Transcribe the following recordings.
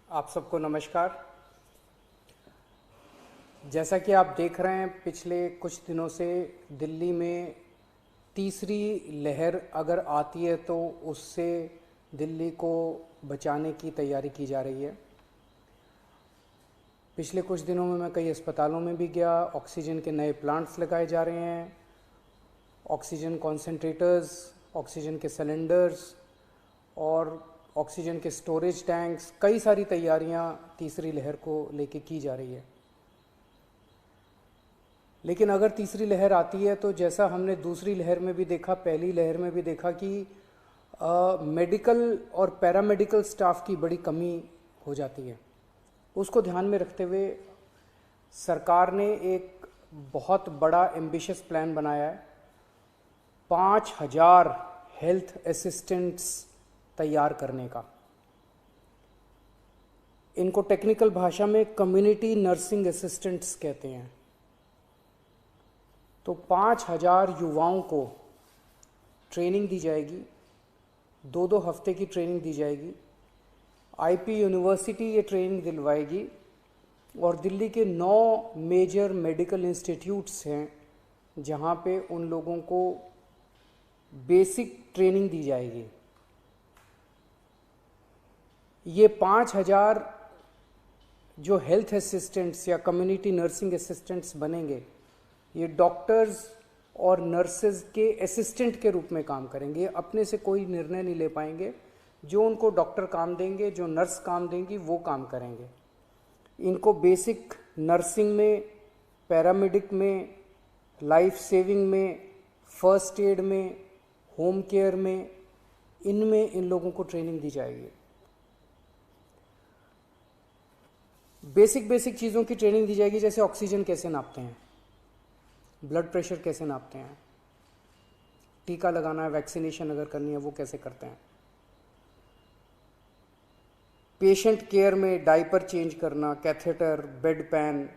आप सबको नमस्कार। जैसा कि आप देख रहे हैं, पिछले कुछ दिनों से दिल्ली में तीसरी लहर अगर आती है तो उससे दिल्ली को बचाने की तैयारी की जा रही है। पिछले कुछ दिनों में मैं कई अस्पतालों में भी गया। ऑक्सीजन के नए प्लांट्स लगाए जा रहे हैं, ऑक्सीजन कॉन्सेंट्रेटर्स, ऑक्सीजन के सिलेंडर्स और ऑक्सीजन के स्टोरेज टैंक्स, कई सारी तैयारियां तीसरी लहर को लेके की जा रही है। लेकिन अगर तीसरी लहर आती है तो जैसा हमने दूसरी लहर में भी देखा, पहली लहर में भी देखा कि मेडिकल और पैरामेडिकल स्टाफ की बड़ी कमी हो जाती है। उसको ध्यान में रखते हुए सरकार ने एक बहुत बड़ा एम्बिशियस प्लान बनाया है। 5000 हेल्थ असिस्टेंट्स तैयार करने का। इनको टेक्निकल भाषा में कम्युनिटी नर्सिंग असिस्टेंट्स कहते हैं। तो 5000 युवाओं को ट्रेनिंग दी जाएगी, 2-2 हफ्ते की ट्रेनिंग दी जाएगी। आईपी यूनिवर्सिटी ये ट्रेनिंग दिलवाएगी और दिल्ली के 9 मेजर मेडिकल इंस्टीट्यूट्स हैं जहाँ पे उन लोगों को बेसिक ट्रेनिंग दी जाएगी। ये 5000 जो हेल्थ असिस्टेंट्स या कम्युनिटी नर्सिंग असिस्टेंट्स बनेंगे, ये डॉक्टर्स और नर्सेज के असिस्टेंट के रूप में काम करेंगे। अपने से कोई निर्णय नहीं ले पाएंगे। जो उनको डॉक्टर काम देंगे, जो नर्स काम देंगी, वो काम करेंगे। इनको बेसिक नर्सिंग में, पैरामेडिक में, लाइफ सेविंग में, फर्स्ट एड में, होम केयर में, इनमें इन लोगों को ट्रेनिंग दी जाएगी। बेसिक चीज़ों की ट्रेनिंग दी जाएगी, जैसे ऑक्सीजन कैसे नापते हैं, ब्लड प्रेशर कैसे नापते हैं, टीका लगाना है, वैक्सीनेशन अगर करनी है वो कैसे करते हैं, पेशेंट केयर में डायपर चेंज करना, catheter, bed pan,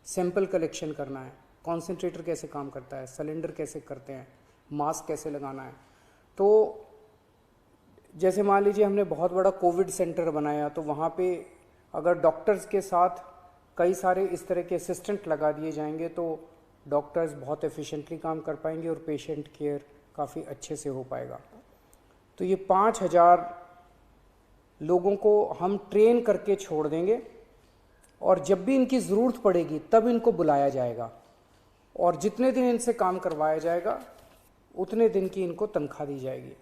sample collection करना है, कॉन्सेंट्रेटर कैसे काम करता है, सिलेंडर कैसे करते हैं, मास्क कैसे लगाना है। तो जैसे मान लीजिए हमने बहुत बड़ा कोविड सेंटर बनाया, तो वहाँ पे अगर डॉक्टर्स के साथ कई सारे इस तरह के असिस्टेंट लगा दिए जाएंगे तो डॉक्टर्स बहुत एफिशिएंटली काम कर पाएंगे और पेशेंट केयर काफ़ी अच्छे से हो पाएगा। तो ये 5000 लोगों को हम ट्रेन करके छोड़ देंगे और जब भी इनकी ज़रूरत पड़ेगी तब इनको बुलाया जाएगा और जितने दिन इनसे काम करवाया जाएगा उतने दिन की इनको तनख्वाह दी जाएगी।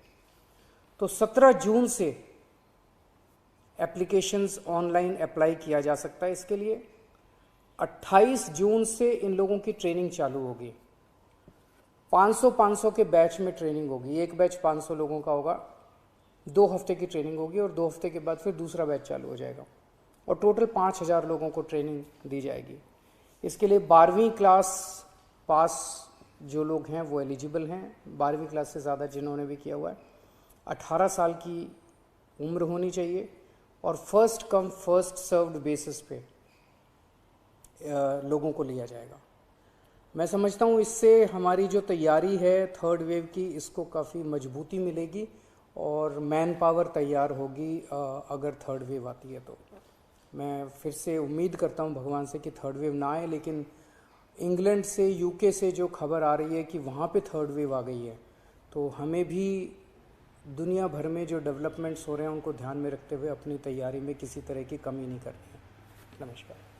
तो 17 जून से एप्लीकेशंस ऑनलाइन अप्लाई किया जा सकता है इसके लिए। 28 जून से इन लोगों की ट्रेनिंग चालू होगी। 500 के बैच में ट्रेनिंग होगी। एक बैच 500 लोगों का होगा, 2 हफ्ते की ट्रेनिंग होगी और 2 हफ्ते के बाद फिर दूसरा बैच चालू हो जाएगा और टोटल 5000 लोगों को ट्रेनिंग दी जाएगी। इसके लिए 12वीं क्लास पास जो लोग हैं वो एलिजिबल हैं, 12वीं क्लास से ज़्यादा जिन्होंने भी किया हुआ है। 18 साल की उम्र होनी चाहिए और first come first served basis पे लोगों को लिया जाएगा। मैं समझता हूँ इससे हमारी जो तैयारी है थर्ड वेव की, इसको काफ़ी मजबूती मिलेगी और मैन पावर तैयार होगी अगर थर्ड वेव आती है तो। मैं फिर से उम्मीद करता हूँ भगवान से कि थर्ड वेव ना आए, लेकिन इंग्लैंड से, यूके से जो खबर आ रही है कि वहाँ पे थर्ड वेव आ गई है, तो हमें भी दुनिया भर में जो डेवलपमेंट्स हो रहे हैं उनको ध्यान में रखते हुए अपनी तैयारी में किसी तरह की कमी नहीं करनी है। नमस्कार।